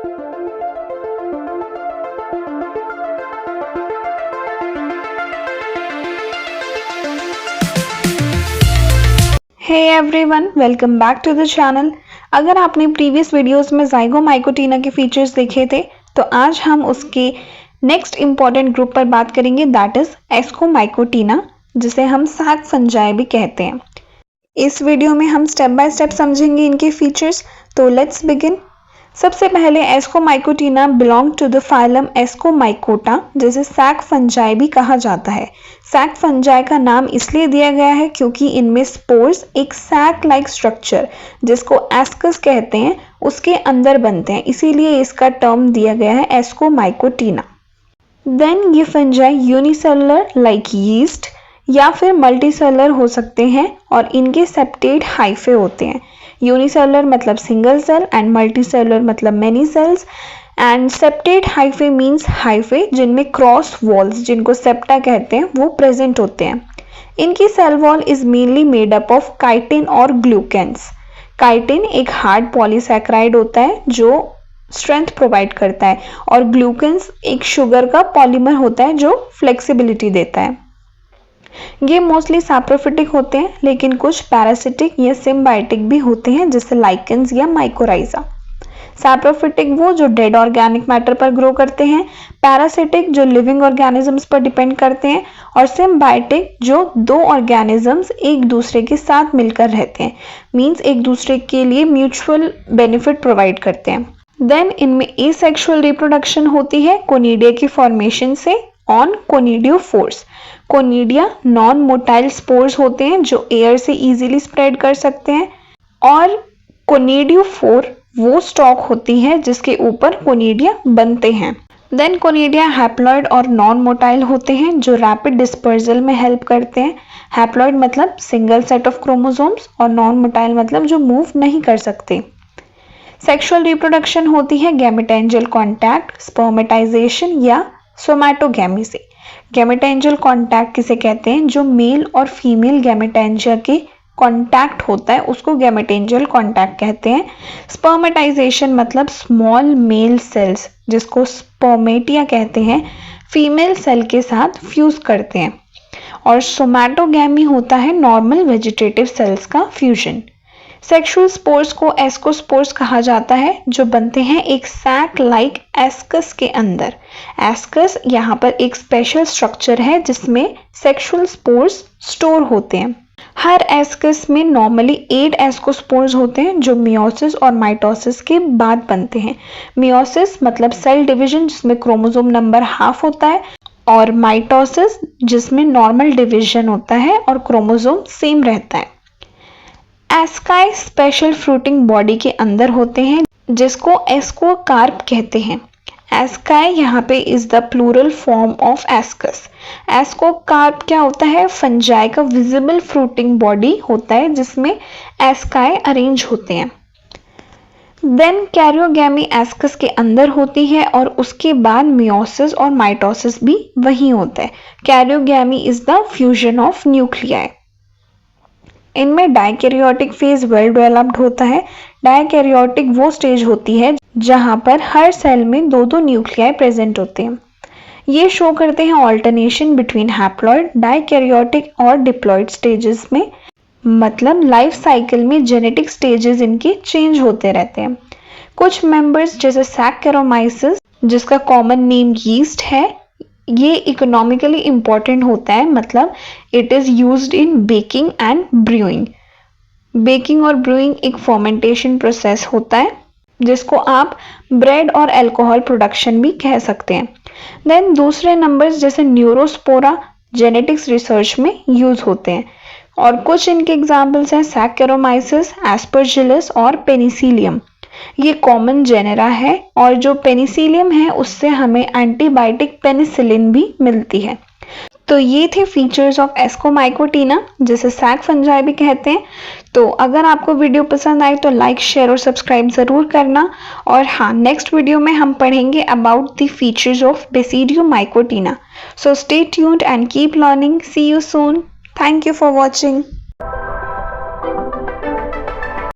Hey everyone, welcome back to the channel। अगर आपने previous videos में ज़ाइगोमाइकोटिना के फीचर्स देखे थे तो आज हम उसके नेक्स्ट इम्पॉर्टेंट ग्रुप पर बात करेंगे, दैट इज एस्कोमाइकोटिना, जिसे हम सैक फंजाई भी कहते हैं। इस वीडियो में हम स्टेप बाय स्टेप समझेंगे इनके फीचर्स। तो लेट्स बिगिन। सबसे पहले Ascomycotina belong to the phylum Ascomycota, जिसे सैक फंजाई भी कहा जाता है। सैक फंजाई का नाम इसलिए दिया गया है क्योंकि इनमें स्पोर्स एक सैक लाइक स्ट्रक्चर, जिसको एस्कस कहते हैं, उसके अंदर बनते हैं, इसीलिए इसका टर्म दिया गया है एस्कोमाइकोटिना। देन ये फंजाई यूनिसेलुलर लाइक यीस्ट या फिर मल्टीसेलुलर हो सकते हैं और इनके सेप्टेट हाइफे होते हैं। यूनिसेलुलर मतलब सिंगल सेल एंड मल्टीसेलुलर मतलब many cells, and septate hyphae means hyphae जिनमें क्रॉस वॉल्स, जिनको सेप्टा कहते हैं, वो प्रेजेंट होते हैं। इनकी cell wall is mainly made up of chitin और ग्लूकेंस। काइटिन एक हार्ड पॉलीसैकेराइड होता है जो स्ट्रेंथ प्रोवाइड करता है, और ग्लूकेंस एक शुगर का पॉलीमर होता है जो फ्लेक्सिबिलिटी देता है। ये मोस्टली सैप्रोफिटिक होते हैं, लेकिन कुछ पैरासिटिक या सिम्बायोटिक भी होते हैं, जैसे लाइकेंस या माइकोराइजा। सैप्रोफिटिक वो जो डेड ऑर्गेनिक मैटर पर ग्रो करते हैं, पैरासिटिक जो लिविंग ऑर्गेनिजम्स पर डिपेंड करते हैं, और सिम्बायोटिक जो दो ऑर्गेनिजम्स एक दूसरे के साथ मिलकर रहते हैं, मीन्स एक दूसरे के लिए म्यूचुअल बेनिफिट प्रोवाइड करते हैं। देन इनमें एसेक्सुअल रिप्रोडक्शन होती है कोनिडिया के फॉर्मेशन से on कोनिडियोफोर्स। Conidia non motile spores होते हैं जो एयर से इजीली स्प्रेड कर सकते हैं, और कोनिडियोफोर वो स्टॉक होती है जिसके ऊपर कोनिडिया बनते हैं। देन कोनिडिया हैप्लॉइड और नॉन मोटाइल होते हैं जो रैपिड डिस्पर्जल में हेल्प करते हैं। हैप्लॉइड मतलब सिंगल सेट ऑफ क्रोमोसोम्स, और नॉन मोटाइल मतलब जो मूव नहीं कर सकते। सेक्सुअल रिप्रोडक्शन होती है गैमेटेंजियल कॉन्टैक्ट, स्पर्मेटाइजेशन या सोमैटोगैमी से। गैमेटेंजियल कॉन्टैक्ट किसे कहते हैं? जो मेल और फीमेल गैमेटेंजिया के कॉन्टैक्ट होता है उसको गैमेटेंजियल कॉन्टैक्ट कहते हैं। स्पर्मेटाइजेशन मतलब स्मॉल मेल सेल्स, जिसको स्पर्मेटिया कहते हैं, फीमेल सेल के साथ फ्यूज करते हैं। और सोमैटोगैमी होता है नॉर्मल वेजिटेटिव सेल्स का फ्यूजन। सेक्सुअल स्पोर्स को एस्कोस्पोर्स कहा जाता है, जो बनते हैं एक सैक लाइक एस्कस के अंदर। एस्कस यहाँ पर एक स्पेशल स्ट्रक्चर है जिसमें सेक्सुअल स्पोर्स स्टोर होते हैं। हर एस्कस में नॉर्मली 8 एस्कोस्पोर्स होते हैं जो मियोसिस और माइटोसिस के बाद बनते हैं। मियोसिस मतलब सेल डिवीजन जिसमें क्रोमोसोम नंबर हाफ होता है, और माइटोसिस जिसमें नॉर्मल डिवीजन होता है और क्रोमोसोम सेम रहता है। एस्काई स्पेशल फ्रूटिंग बॉडी के अंदर होते हैं जिसको एस्कोकार्प कहते हैं। एस्काई यहाँ पे is the plural form of ascus. Ascocarp क्या होता है? फंजाई का विजिबल फ्रूटिंग बॉडी होता है जिसमें एस्काई अरेंज होते हैं। देन कैरियोगैमी एस्कस के अंदर होती है और उसके बाद मियोसिस और माइटोसिस भी वहीं होता है। Karyogamy is the fusion of nuclei. इनमें डाइकैरियोटिक फेज वेल डेवलप्ड होता है। डाइकैरियोटिक वो स्टेज होती है जहां पर हर सेल में दो न्यूक्लियाई प्रेजेंट होते हैं। ये शो करते हैं ऑल्टरनेशन बिटवीन हैप्लॉइड, डाइकैरियोटिक और डिप्लॉइड स्टेजेस में, मतलब लाइफ साइकिल में जेनेटिक स्टेजेस इनके चेंज होते रहते हैं। कुछ मेंबर्स जैसे सैक्करोमाइसिस, जिसका कॉमन नेम यीस्ट है, ये इकोनॉमिकली इम्पॉर्टेंट होता है, मतलब it is used in baking and brewing. Baking और ब्रूइंग एक फर्मेंटेशन प्रोसेस होता है जिसको आप ब्रेड और अल्कोहल प्रोडक्शन भी कह सकते हैं। देन दूसरे नंबर्स जैसे न्यूरोस्पोरा जेनेटिक्स रिसर्च में यूज होते हैं, और कुछ इनके एग्जाम्पल्स हैं सैक्करोमाइसिस, एस्परजिलस और पेनिसिलियम। ये कॉमन जेनेरा है, और जो पेनिसिलियम है उससे हमें एंटीबायोटिक पेनिसिलिन भी मिलती है। तो ये थे फीचर्स ऑफ एस्कोमाइकोटिना, जिसे सैक फंजाई भी कहते हैं। तो अगर आपको वीडियो पसंद आए तो लाइक, शेयर और सब्सक्राइब ज़रूर करना। और हाँ, नेक्स्ट वीडियो में हम पढ़ेंगे about the features of Basidiomycotina. So stay tuned and keep learning. See you soon. Thank you for watching.